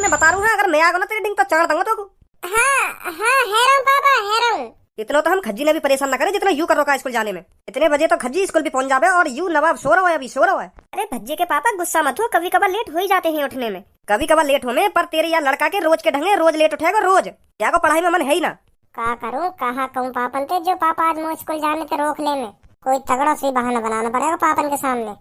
मैं बता रहा हूँ, अगर मैं आ गया ना तेरी डिंग तो चढ़ दूंगा तो। हाँ हाँ है रहा हूँ पापा, है रहा हूँ। इतना तो हम खज्जी ने भी परेशान ना करे जितना यू कर रखा है स्कूल जाने में। इतने बजे तो खज्जी स्कूल भी पहुंच जावे और यू नवाब सो रहा है, अभी सो रहा है। अरे भज्जे के पापा गुस्सा मत हो, कभी कभार लेट हो ही जाते हैं उठने में। कभी कभार लेट हो में, पर तेरे यार लड़का के रोज के ढंगे रोज लेट उठेगा रोज। क्या को पढ़ाई में मन है ही ना। क्या करूँ कहाँ कहूँ पापन ते, जो पापा आज मैं स्कूल जाने से रोक ले में। कोई तगड़ा सी बहाना बनाना पड़ेगा पापन के सामने।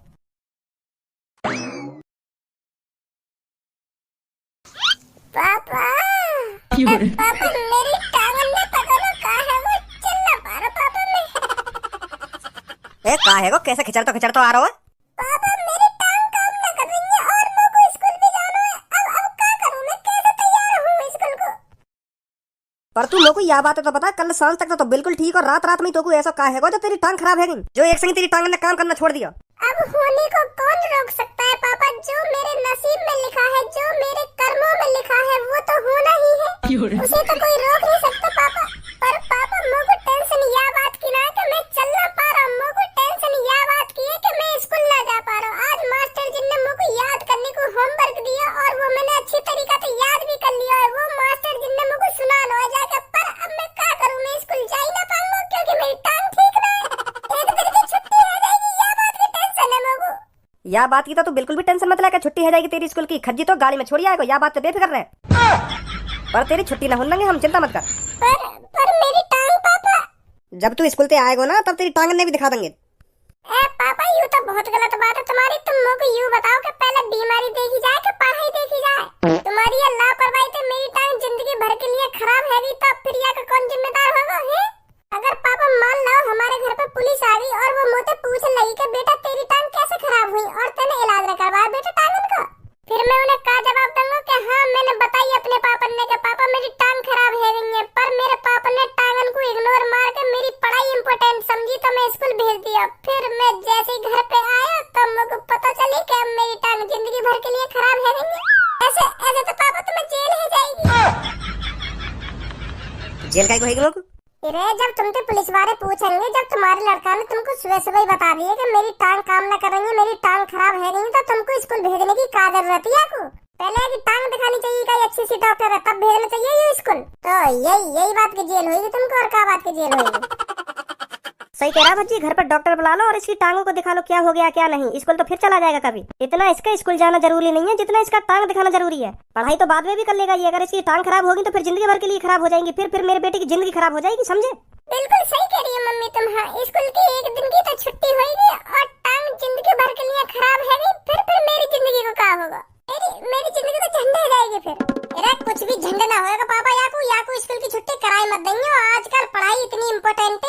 पापा पापा मेरी टांगन में पकड़ो, कहाँ है वो, चल ना पा रहा पापा मैं। ए का है को कैसे खिचड़ तो आ रहा है। पापा मेरी टांग काम ना कर रही है और मेरे को स्कूल भी जाना है। अब क्या करूँ मैं, कैसे तैयार हूँ स्कूल को। पर तू लोगों यह बात है तो बता, कल सांझ तक तो बिल्कुल ठीक और रात रात में तो ऐसा का है जो तेरी टांग खराब है गई, जो एक संग तेरी टांग ने काम करना छोड़ दिया। अब होने को कौन रोक सकता है पापा, जो मेरे नसीब में लिखा है, जो मेरे कर्मों में लिखा है वो तो होना ही है, उसे तो कोई रोक नहीं सकता पापा। पर पापा मुझे टेंशन यह बात की ना कि मैं चल ना पा रहा हूँ, मुझे टेंशन यह बात की है कि मैं स्कूल ना जा पा रहा हूँ। आज मास्टर जी ने मुझे याद करने को होमवर्क दिया और वो मैंने अच्छी तरीके से याद भी कर लिया है। वो मास्टर जी ने मुझे सुना लो जाकर, पर अब मैं क्या करूँ, मैं स्कूल जा ही ना पाऊंगा क्योंकि मेरी टांग ठीक ना है। एक दिन की छुट्टी हो जाएगी, यह बात की टेंशन है मुझे। या बात की तो तू बिल्कुल भी टेंशन मत ले, छुट्टी हो जाएगी तेरी स्कूल की। खज्जी तो गाड़ी में छोड़ी आएगा, या बात से बेफिक्र रहे। पर तेरी छुट्टी ना हो लेंगे हम, चिंता मत कर। पर मेरी टांग पापा। जब तू स्कूल से आएगा ना तब तेरी टांग ने भी दिखा देंगे। पापा यूँ तो बहुत गलत बात है तुम्हारी। तुम मुझे यूँ बताओ कि पहले बीमारी देखी जाए कि पढ़ाई देखी जाए। तुम्हारी ये लापरवाही से मेरी टांग जिंदगी भर के लिए खराब है, तो फिर यहाँ का कौन जिम्मेदार होगा है? अगर पापा मान लो हमारे घर पे पुलिस आ गई और वो मुझसे पूछने लगी कि बेटा तेरी टांग कैसे खराब हुई और तूने इलाज न करवाया बेटा टांगन का, फिर मैं उन्हें क्या जवाब दूंगा कि हाँ मैंने बताई अपने पापा ने कि पापा मेरी टांग खराब है गई है, पर मेरे पापा ने टांगन को इग्नोर मार के मेरी पढ़ाई इम्पोर्टेंट समझी तो मैं स्कूल भेज दिया। फिर मैं जैसे ही घर पे आया तब मुझे पता चली कि अब मेरी टांग जिंदगी भर के लिए खराब है गई है। ऐसे ऐसे तो पापा तुम्हें जेल ही जाएगी। जेल का कोई लोग अरे जब तुमसे पुलिस वाले पूछेंगे, जब तुम्हारे लड़का ने तुमको सुबह सुबह ही बता दिया कि मेरी टांग काम न कर रही है, मेरी टांग खराब है गई, तो तुमको स्कूल भेजने की क्या जरूरत है आपको? पहले की टांग दिखानी चाहिए कि अच्छी सी डॉक्टर है, तब भेजना चाहिए ये स्कूल। तो यही बात की जेल होगी तुमको, और क्या बात की जेल होगी। सही कह रहा भज्जी, घर पर डॉक्टर बुला लो और इसकी टांगों को दिखा लो क्या हो गया क्या नहीं। स्कूल तो फिर चला जाएगा कभी। इतना इसका स्कूल जाना जरूरी नहीं है जितना इसका टांग दिखाना जरूरी है। पढ़ाई तो बाद में भी कर लेगा ये, अगर इसकी टांग खराब होगी तो फिर जिंदगी भर के लिए खराब हो जाएंगी। फिर मेरे बेटे की जिंदगी खराब हो जाएगी, समझे? बिल्कुल सही कह रही है मम्मी तुम। हाँ स्कूल की एक दिन की तो छुट्टी होगी और टांग जिंदगी भर के लिए खराब है गई, फिर मेरी जिंदगी को क्या होगा? मेरी जिंदगी तो झंडे हो जाएगी फिर। अरे कुछ भी झंडे ना होएगा पापा, याकू स्कूल की छुट्टी कराई मत देंगे। आजकल पढ़ाई इतनी इम्पोर्टेंट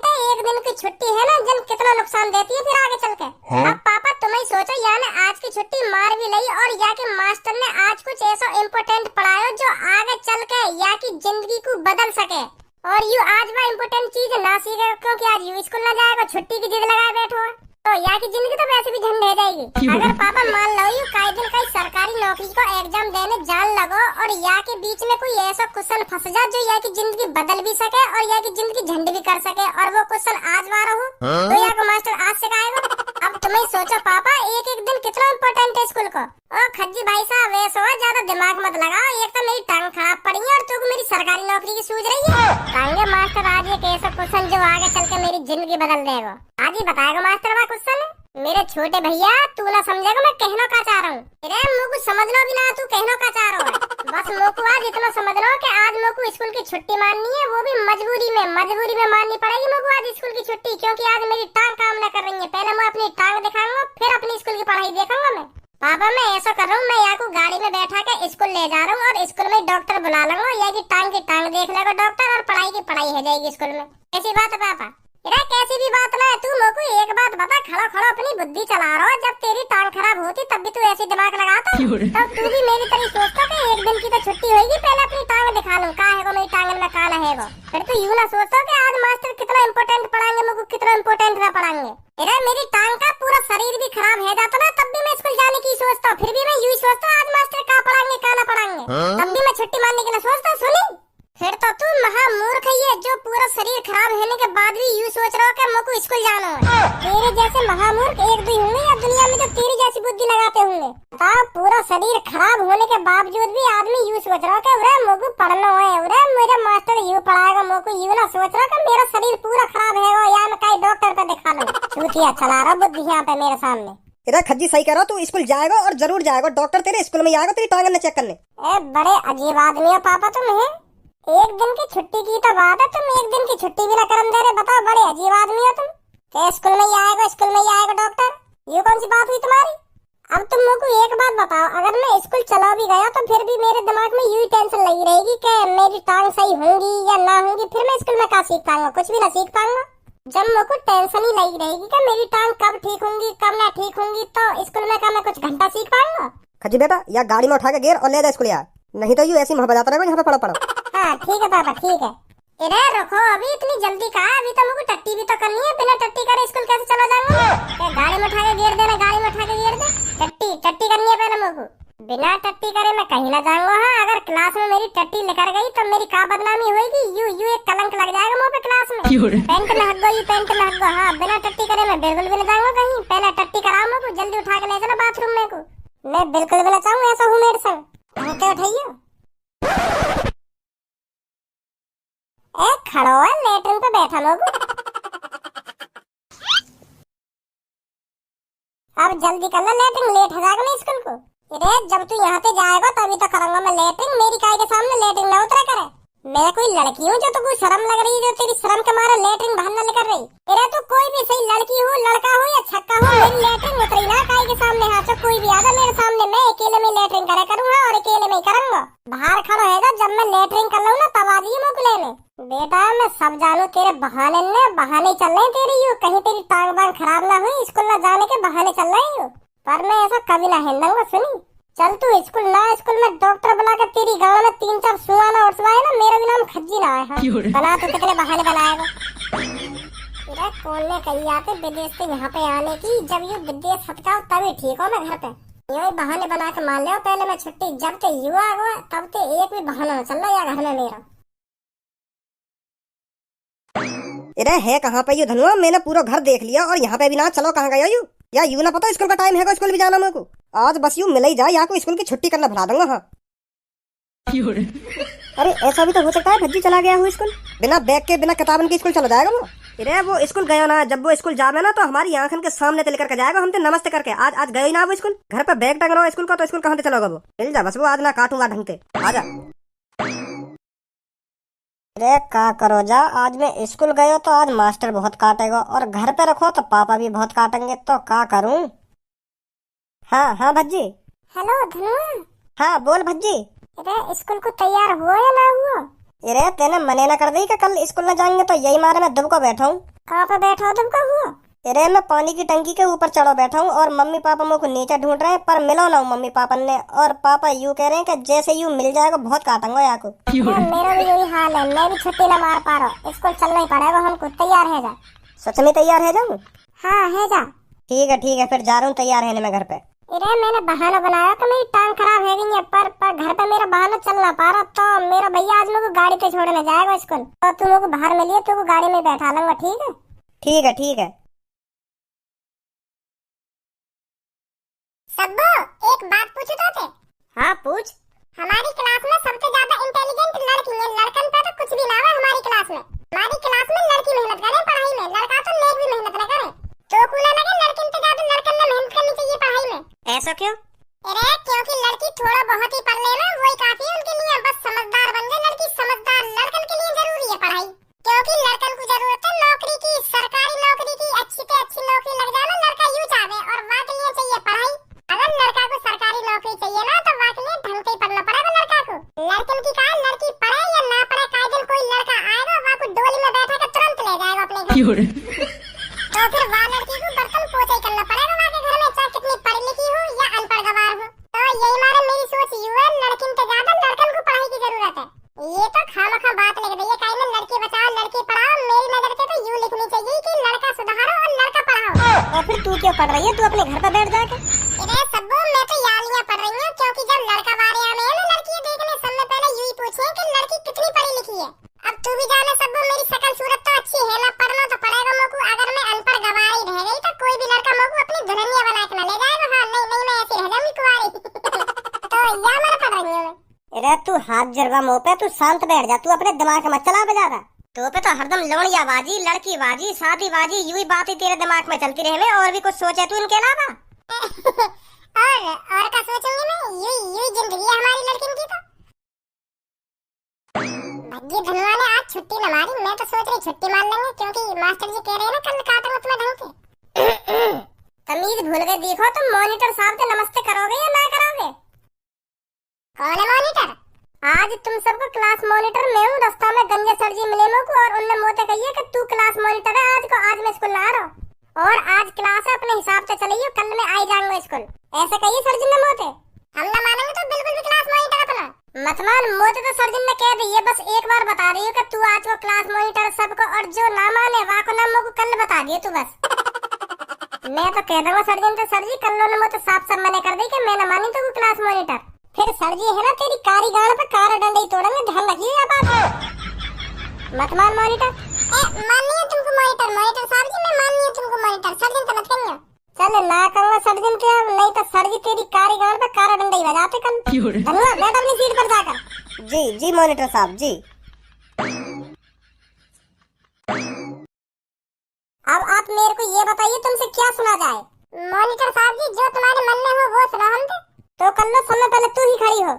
है, एक दिन की छुट्टी है ना जन कितना नुकसान देती है फिर आगे चल के। अब पापा तुम ही सोचो, या ने आज की छुट्टी मार भी ली और या के मास्टर ने आज कुछ ऐसा इम्पोर्टेंट पढ़ाया जो आगे चल के या की जिंदगी को बदल सके, और यू आज वह इम्पोर्टेंट चीज ना सीखे क्योंकि आज यू स्कूल ना जाएगा, छुट्टी की जिद लगाए बैठो, तो यहाँ की जिंदगी तो वैसे भी झंडे हो जाएगी। अगर पापा मान लो यू कई दिन कई सरकारी नौकरी को एग्जाम देने जान लगो और यहाँ के बीच में कोई ऐसा क्वेश्चन फंस जा जो यहाँ की जिंदगी बदल भी सके और यहाँ की जिंदगी झंडे भी कर सके, और वो क्वेश्चन आज वाला हो तो यहाँ को मास्टर आज सिखाएगा। अब तुम्हें सोचो पापा, एक एक दिन कितना इम्पोर्टेंट है स्कूल को। ओ खज्जी भाई साहब वैसे हो, ज्यादा दिमाग मत लगाओ। एक तो मेरी टांग खराब पड़ी है और तू मेरी सरकारी नौकरी की सूझ रही है। कहेंगे मास्टर आज एक ऐसा क्वेश्चन जो आगे चल के मेरी जिंदगी बदल देगा, आज ही बताएगा मास्टर वह क्वेश्चन। मेरे छोटे भैया तू ना समझेगा मैं कहना क्या चाह रहा हूँ। अरे मुझे कुछ समझ लो भी ना, तू कहना क्या चाह रहा है। बस मुझको आज इतना समझ लो कि आज मुझको स्कूल की छुट्टी माननी है, वो भी मजबूरी में माननी पड़ेगी मुझको आज स्कूल की छुट्टी, क्योंकि आज मेरी टांग काम न कर रही है। पहले मैं अपनी टांग दिखाऊंगा, फिर अपनी स्कूल की पढ़ाई देखूंगा मैं। पापा मैं ऐसा कर रहा हूँ, मैं यहाँ को गाड़ी में बैठा के स्कूल ले जा रहा हूँ और स्कूल में डॉक्टर बुला लूंगा, यहाँ की टांग देख लेगा डॉक्टर और पढ़ाई की पढ़ाई हो जाएगी स्कूल में। ऐसी बात है पापा? अरे कैसी भी बात ना है, तू मुझको एक बात बता, खड़ा अपनी बुद्धि चला रहा हो। जब तेरी टांग खराब होती तब भी तू ऐसी दिमाग लगाता, तब तू भी मेरी तरह सोचता कि एक दिन की तो छुट्टी होगी, पहले अपनी टांग दिखा लूं का है वो मेरी टांग में काला है वो। फिर तू यूं ना सोचता कि आज मास्टर कितना इम्पोर्टेंट पढ़ाएंगे, मुझको कितना इम्पोर्टेंट ना पढ़ाएंगे। अरे मेरी टांग का पूरा शरीर भी खराब है जाता ना, तब भी मैं स्कूल जाने की सोचता, फिर भी मैं यूं सोचता आज मास्टर का पढ़ाएंगे का ना पढ़ाएंगे, तब भी मैं छुट्टी मारने के लिए सोचता। सुनी फिर तो तू महामूर्ख है ये, जो पूरा शरीर खराब होने के बाद भी यूं सोच रहा हो कि मेरे को स्कूल जाना है। तेरे जैसे महामूर्ख एक दो होंगे या दुनिया में जो तेरी जैसी बुद्धि लगाते होंगे। ता पूरा शरीर खराब होने के बावजूद भी आदमी यूं सोच रहा है कि अरे मेरे को पढ़ना है, अरे मेरा मास्टर यूं पढ़ाएगा, मेरे को यूं ना सोच रहा कि मेरा शरीर पूरा खराब है या मैं कहीं डॉक्टर पे दिखा लूं। चूतिया चला रहा बुद्धि यहाँ पे मेरे सामने। इधर खज्जी सही कह रहा, तू स्कूल जाएगा और जरूर जाएगा, डॉक्टर तेरे स्कूल में आएगा तेरी टांगन चेक करने। ए बड़े अजीब आदमी हो पापा तुम है। एक दिन की छुट्टी की तो बात है, तुम एक दिन की छुट्टी भी ना करम दे रहे। बताओ बड़े अजीब आदमी हो तुम। के स्कूल में ही आएगा, स्कूल में ही आएगा डॉक्टर, ये कौन सी बात हुई तुम्हारी। अब तुम मेरे को एक बात बताओ, अगर मैं स्कूल चला भी गया तो फिर भी मेरे दिमाग में यही टेंशन लगी रहेगी कि मेरी टांग सही होंगी या ना होंगी। फिर मैं स्कूल में क्या सीख पाऊंगा, कुछ भी ना सीख पाऊंगा। जब मेरे को टेंशन ही लगी रहेगी कि मेरी टांग कब ठीक होंगी कब ना ठीक होंगी, तो स्कूल में क्या मैं कुछ घंटा सीख पाऊंगा। खज्जी बेटा या गाड़ी में उठा के गिर और ले जा स्कूल यार, नहीं तो यूं ऐसी मोहब्बत आता रहेगा यहाँ पे पढ़ो। हाँ ठीक है पापा ठीक है। इधर रखो, अभी इतनी जल्दी कहा, अभी तो मुझे टट्टी भी तो करनी है। बिना टट्टी करे स्कूल कैसे चला जाऊंगा। गाड़ी में उठा के गिर देना, गाड़ी में उठा के गिर दे। टट्टी करनी है पहले मुझको, बिना टट्टी करे मैं कहीं ना जाऊंगा। हाँ अगर क्लास में मेरी टट्टी निकल गई तो मेरी का बदनामी होगी, यू एक कलंक लग जाएगा मुंह पे क्लास में। पेंट में हट गई, पेंट में हट गई। हाँ बिना टट्टी करे मैं बिल्कुल भी नहीं जाऊंगा कहीं। पहले टट्टी कराओ मुझको, जल्दी उठा के ले चलो बाथरूम में को। मैं बिल्कुल भी ना चाहूँ ऐसा हूँ मेरे संग। उठाइए खड़ो है लेटरिन पे बैठा लोग। अब जल्दी कर लो लेटरिन, लेट हो जाएगा ना स्कूल को। अरे जब तू यहाँ से जाएगा तभी तो करूंगा मैं लेटरिन, मेरी काय के सामने लेटरिन ना उतरा करे। मैं कोई लड़की हूँ जो तो कोई शर्म लग रही है, जो तेरी शर्म के मारे लेटरिन बाहर ना निकल रही। अरे तू कोई भी सही लड़की हो, लड़का हो या छक्का हो, मेरी लेटरिन उतरी ना काय के सामने। हाँ तो कोई भी आजा मेरे सामने, मैं अकेले में लेटरिन करे करूँगा और अकेले में ही करूंगा। बाहर खड़ा रहेगा, जब मैं लेटरिन कर लूँ ना तब आ जाइए मुकुले में। बेटा मैं सब जानू, तेरे बहाने चल रहे तेरी यू, कहीं तेरी टांग बांग खराब ना हुई, स्कूल ना जाने के बहाने चल रहे हो। पर मैं ऐसा कभी ना हिलूंगा। सुनी चल तू स्कूल ना, स्कूल में डॉक्टर बुला कर तेरी गाँव में 3-4 सुआना उठवाए ना, मेरा भी नाम खज्जी ना है। बना तो कितने बहाने बनाएगा। तेरा कौन ने कही आते विदेश से यहाँ पे आने की, जब ये विदेश हटकाओ तभी ठीक हो मैं घर पे। यही बहाने बना के मान ले पहले मैं छुट्टी, जब ते युवा आ गया तब ते एक भी बहाना चल रहा या घर में मेरा। अरे है कहाँ पे यू धनुआ, मैंने पूरा घर देख लिया और यहाँ पे भी ना चलो। कहाँ गया यू, या यू ना पता स्कूल का टाइम है, स्कूल भी जाना मेरे को। आज बस यूं मिल ही जाए या को स्कूल की छुट्टी करना भुला दूंगा। हाँ अरे ऐसा भी तो हो सकता है भज्जी चला गया हूँ स्कूल, बिना बैग के बिना किताबन के स्कूल चला जाएगा वो। अरे वो स्कूल गया ना, जब वो स्कूल जावे ना तो हमारी आंखन के सामने लेकर के जाएगा, हम तो नमस्ते करके। आज गए ना वो स्कूल, घर पे बैग टंग रहा स्कूल का, तो स्कूल कहाँ से चलोगा वो। मिल जा बस वो, आज ना काटूंगा ढंग से। आजा अरे का करो जा, आज मैं स्कूल गयो तो आज मास्टर बहुत काटेगा, और घर पे रखो तो पापा भी बहुत काटेंगे, तो का करूं। हाँ भज्जी। हेलो धनुआ। हाँ बोल भज्जी। अरे स्कूल को तैयार हुआ या ना हुआ। अरे तेने मने ना कर दी कि कल स्कूल न जाएंगे, तो यही मारे मैं दुबको बैठा हूँ। कहाँ पे बैठा हो, दुबका हुआ। अरे मैं पानी की टंकी के ऊपर चढ़ो बैठा हूँ, और मम्मी पापा मुझको नीचे ढूंढ रहे हैं, पर मिलो ना मम्मी पापा ने। और पापा यूँ कह रहे हैं कि जैसे यूँ मिल जाएगा बहुत काटूंगा यहाँ को। मेरा भी यही हाल है, मैं भी छुट्टी ना मार पा रहा, स्कूल चलना ही पड़ेगा हमको। तैयार है जा। सच में तैयार है जाऊँ। हाँ है जा। ठीक है फिर जा रहा हूँ, तैयार है मैं घर पे। अरे मैंने बहाना बनाया कि मेरी टांग खराब है गई है, पर घर पे मेरा बहाना चल ना पा रहा, तो मेरा भैया आज मेरे को गाड़ी पे छोड़ने जाएगा स्कूल, तो तुम लोग बाहर मिलिए, तो गाड़ी में बैठा लूंगा। ठीक है। सब्बो एक बात पूछो तो। हाँ पूछ। हमारी क्लास में सबसे ज्यादा इंटेलिजेंट लड़की है, लड़कन पे तो कुछ भी ना है हमारी क्लास में। हमारी क्लास में लड़की मेहनत करे पढ़ाई में, लड़का तो नेक भी मेहनत न करे। तो कूला लगे लड़किन पे ज्यादा लड़कन ने मेहनत करनी चाहिए पढ़ाई में। ऐसा क्यों। अरे क्योंकि लड़की थोड़ा बहुत ही पढ़ ले ना वही काफी है उनके लिए, बस समझदार बन जाए लड़की समझदार। लड़कन के लिए जरूरी है पढ़ाई, क्योंकि लड़कन को जरूरत है नौकरी की, सरकारी नौकरी की, अच्छी से अच्छी नौकरी लग जाए ना लड़का यूं चाहे, और वहाँ के लिए चाहिए पढ़ाई। अगर लड़का को सरकारी नौकरी चाहिए ना तो वहाँ के लिए ढंग से पढ़ना पड़ेगा लड़का को। लड़कन की कहा लड़की पढ़े या ना पढ़े, काहे दिन कोई लड़का आएगा वहाँ को डोली में बैठा कर तुरंत ले जाएगा अपने घर। तो फिर वहाँ लड़की को बर्तन पोछा ही करना पड़ेगा वहाँ के घर में, चाहे कितनी पढ़ी लिखी हो या अनपढ़ गवार हो। तो यही मारे मेरी सोच यूं है, लड़किन से ज्यादा लड़कन को पढ़ाई की जरूरत है। ये तो खामखा बात लिख दी है कहीं ना, लड़की बचाओ लड़की पढ़ाओ। मेरी नजर से तो यूं लिखनी चाहिए कि लड़का सुधारो और लड़का पढ़ाओ। और फिर तू क्यों पढ़ रही है, तू अपने घर पे बैठ जाके। अरे सब्बू मैं तो यालियां पढ़ रही हूँ, क्योंकि जब लड़का बारे में है ना लड़की देखने सबसे पहले यूं ही पूछे कि लड़की कितनी पढ़ी लिखी है। अब अरे तू हाथ जरवा मुंह पे, तू शांत बैठ जा, तू अपने दिमाग मत चला बेचारा। तो पे तो हरदम लौड़िया बाजी, लड़की बाजी, शादी बाजी, यूं ही बातें तेरे दिमाग में चलती रहे। और भी कुछ सोचे तू इनके अलावा? और क्या सोचूंगी मैं, यूं जिंदगी है हमारी लड़कियों की। तो भग्गी धनवा ने आज छुट्टी न मारी, मैं तो सोच रही छुट्टी मार लेंगे, क्योंकि मास्टर जी कह रहे हैं ना कल काटूंगा तुम्हें ढंग से। तमीज भूल गए, देखो तुम मॉनिटर साहब से नमस्ते करोगे या ना करोगे? कौन है मॉनिटर? आज तुम सबको क्लास मॉनिटर मैं हूँ। रास्ता में गंजे सर जी मिले मुझको और उनने मोते कही कि तू क्लास मॉनिटर है आज को। आज मैं स्कूल ना आ रहा हूँ और आज क्लास है, अपने हिसाब से चलिए, कल मैं आई जाऊंगा स्कूल। ऐसे कहिए सर जी ने मोते। हम ना मानेंगे तो बिल्कुल भी क्लास मॉनिटर अपना मत मान। मोते तो सर जी ने कह दी है, बस एक बार बता रही हूँ कि तू आज को क्लास मॉनिटर सबको, और जो ना माने वाह को ना मुझको कल बता दिए तू बस। मैं तो कह दूंगा सर जी, तो सर जी कल ने मुझे साफ साफ मना कर दी कि मैं ना मानी तो क्लास मॉनिटर। फिर सर जी है ना तेरी कारी गाड़ पे कार डंडे तोड़ेंगे, ध्यान रखिए ये बात। मत मान मॉनिटर। माननी है तुमको मॉनिटर? मॉनिटर साहब जी मैं माननी है तुमको मॉनिटर, सर जी तो मत कहियो। चल ना कहूंगा सर जी के, नहीं तो सर जी तेरी कारी गाड़ पे कार डंडे ही बजाते कल। धन्यवाद, बैठ अपनी सीट पर जाकर। जी जी मॉनिटर साहब जी। अब आप मेरे को ये बताइए तुमसे क्या सुना जाए? मॉनिटर साहब जी जो तुम्हारे मन में हो वो सुना हमसे। तो कर लो, समय पहले तू ही खड़ी हो।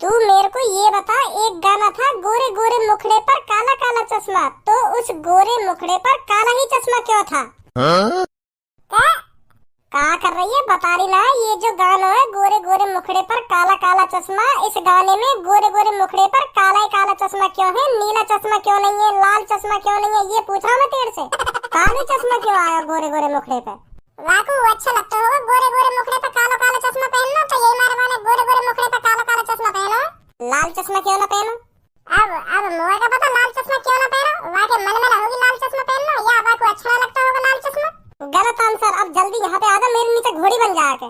तू मेरे को ये बता, एक गाना था गोरे गोरे मुखड़े पर काला काला चश्मा, तो उस गोरे मुखड़े पर काला ही चश्मा क्यों था? क्या कर रही है, बता रही ना? ये जो गाना है गोरे गोरे मुखड़े पर काला काला चश्मा, इस गाने में गोरे गोरे मुखड़े पर काला ही काला चश्मा क्यों है? नीला चश्मा क्यों नहीं है? लाल चश्मा क्यों नहीं है? ये पूछ रहा मैं तेरे से। काला चश्मा क्यों आया गोरे गोरे मुखड़े पे? वाकू अच्छा लगता होगा गोरे गोरे मुखड़े पे काला काला चश्मा पहनना, तो यही मारे वाले गोरे गोरे मुखड़े पे काला काला चश्मा पहनो। लाल चश्मा क्यों ना पहनो? अब मुझे का पता लाल चश्मा क्यों ना पहनो। वाके मन में ना होगी लाल चश्मा पहनना, या वाकू अच्छा ना लगता होगा लाल चश्मा? गलत आंसर। अब जल्दी यहाँ पे आजा, मेरे नीचे घोड़ी बन जा के।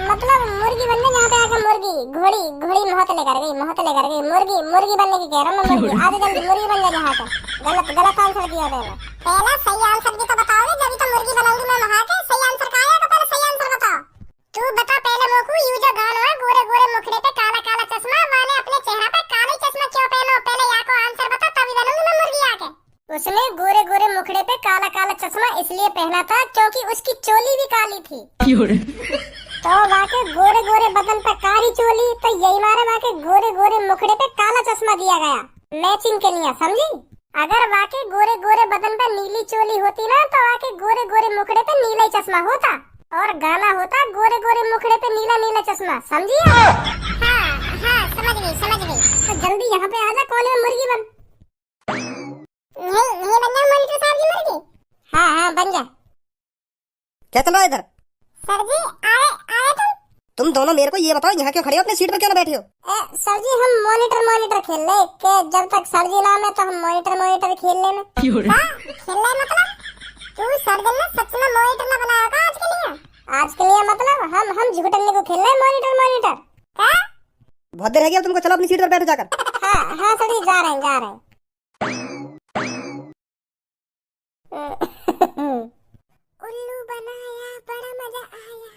मतलब मुर्गी बनने यहाँ पे आके, मुर्गी घोड़ी घोड़ी मोहतले कर गई, मोहतले कर गई। मुर्गी मुर्गी बनने की कह रहा मैं, मुर्गी। आजा जल्दी मुर्गी बन जा यहाँ पे। गलत गलत आंसर दिया मैंने। पहला सही आंसर भी तो बताओगे, जब तो मुर्गी बनाऊंगी मैं वहां के। सही आंसर कहाँ है? तो पहले सही आंसर बताओ। तू बता पहले मोकू, यू जो गाना है गोरे गोरे मुखड़े पे काला काला चश्मा, माने अपने चेहरा पे काला चश्मा क्यों पहनो? पहले या को आंसर बता, तभी बनूंगी मैं मुर्गी आके। उसने गोरे गोरे मुखड़े पे काला काला चश्मा इसलिए पहना था क्योंकि उसकी चोली भी काली थी। तो वाके गोरे गोरे बदन पे काली चोली, तो यही मारे वाके गोरे गोरे मुखड़े पे काला चश्मा दिया गया मैचिंग के लिए, समझी? अगर वाके गोरे गोरे बदन पे नीली चोली होती ना, तो वाके गोरे गोरे मुखड़े पे नीला ही चश्मा होता और गाना होता गोरे गोरे मुखड़े पे नीला नीला चश्मा, समझी? हाँ समझ गई समझ गई। तो जल्दी यहाँ पे आजा, कॉल में मुर्गी बन। नहीं बन जाऊं मॉनिटर साहब जी मुर्गी? हाँ बन जा। क्या चल रहा है इधर? सर जी आए तुम दोनों मेरे को ये बताओ, यहाँ क्यों खड़े हो? अपनी सीट पर क्यों ना बैठे हो? सर जी हम मॉनिटर खेल रहे के, जब तक सर जी ना में तो हम मॉनिटर खेल ले में। खेल रहे मतलब? तू सर जी ने सच में मॉनिटर ना बनाया का आज के लिए? आज के लिए मतलब हम झूठने को खेल रहे मॉनिटर। बहुत देर है क्या तुमको? चलो अपनी सीट पर बैठो जाकर। हाँ सर जी जा रहे हैं। उल्लू बनाया बड़ा मजा आया।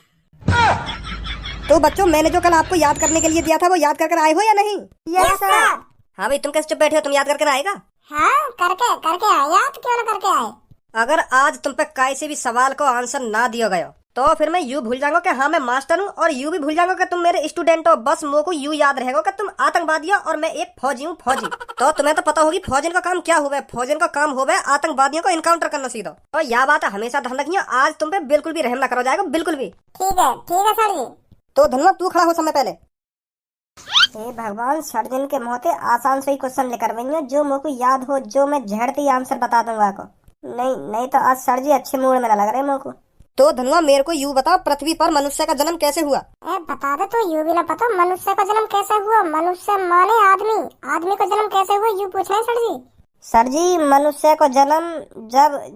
तो बच्चों, मैंने जो कल आपको याद करने के लिए दिया था वो याद कर आए हो या नहीं? Yes sir. हाँ भाई, तुम कैसे चुप बैठे हो? तुम याद करके आएगा? हाँ करके आए, याद क्यों ना करके आए। अगर आज तुम पे किसी भी सवाल को आंसर ना दिया गया तो फिर मैं यूं भूल जाऊंगा कि हाँ मैं मास्टर हूँ, और यूं भी भूल जाऊंगा कि तुम मेरे स्टूडेंट हो। बस मुझे को यूं याद रहेगा कि तुम आतंकवादी हो और मैं एक फौजी हूँ, फौजी। तो तुम्हें तो पता होगी फौजन का काम क्या हुआ है। फौजन का काम हुआ है आतंकवादियों को इनकाउंटर करना सीधा। और यह बात हमेशा ध्यान रखिए, आज तुम पे बिल्कुल भी रहम ना करो जाएगा, बिल्कुल भी। ठीक है सर जी। तो धन्यवाद, तू खड़ा हो समय पहले। हे भगवान, सर्जन के मोहते आसान से ही क्वेश्चन लेकर वही जो मुझे को याद हो, जो मैं झड़ते ही आंसर बता दूंगा को। नहीं तो आज सर जी अच्छे मूड में ना लग रहे मुझे को। तो धनुआ मेरे को यूं बता, पृथ्वी पर मनुष्य का जन्म कैसे हुआ? बता दे तो यूं भी ना पता मनुष्य का जन्म कैसे हुआ। मनुष्य माने आदमी का जन्म कैसे हुआ यूं पूछ रहे हैं सर जी। सर जी मनुष्य को जन्म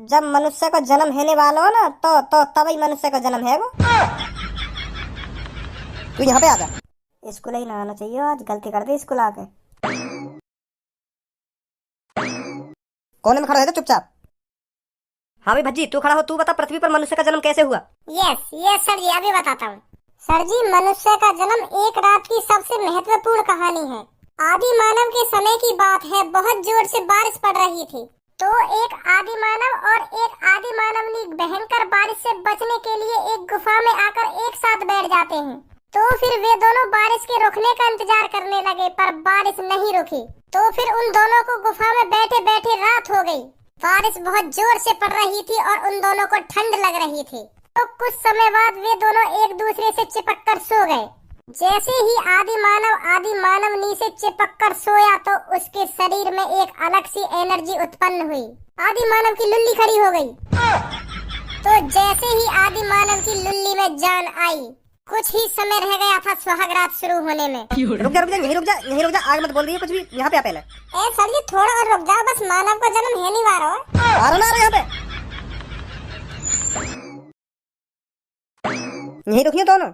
जब मनुष्य को जन्म होने वाला हो ना, तो तभी मनुष्य का जन्म है। तू यहाँ पे आ जा। स्कूल ही ना आना चाहिए, आज गलती कर दी स्कूल आके। कोने में खड़ा है चुपचाप। हाँ भाई भज्जी, तू खड़ा हो, तू बता पृथ्वी पर मनुष्य का जन्म कैसे हुआ? यस सर जी, अभी बताता हूँ। सर जी, मनुष्य का जन्म एक रात की सबसे महत्वपूर्ण कहानी है। आदि मानव के समय की बात है, बहुत जोर से बारिश पड़ रही थी। तो एक आदि मानव और एक आदि मानवनी भयंकर बारिश से बचने के लिए एक गुफा में आकर एक साथ बैठ जाते हैं। तो फिर वे दोनों बारिश के रुकने का इंतजार करने लगे, पर बारिश नहीं रुकी। तो फिर उन दोनों को गुफा में बैठे बैठे रात हो गई। बारिश बहुत जोर से पड़ रही थी और उन दोनों को ठंड लग रही थी। तो कुछ समय बाद वे दोनों एक दूसरे से चिपक कर सो गए। जैसे ही आदि मानवनी से चिपक कर सोया तो उसके शरीर में एक अलग सी एनर्जी उत्पन्न हुई। आदि मानव की लुल्ली खड़ी हो गई। तो जैसे ही आदि मानव की लुल्ली में जान आई, कुछ ही समय रह गया था सुहाग रात शुरू होने में। रुक जा यहीं रुक जा, आगे मत बोल रही है कुछ भी, यहाँ पे आ पहले। ए सर जी, थोड़ा और रुक जाओ, बस मानव का जन्म है नहीं वारो। आ रहा ना यहाँ पे, यहीं रुकिए दोनों।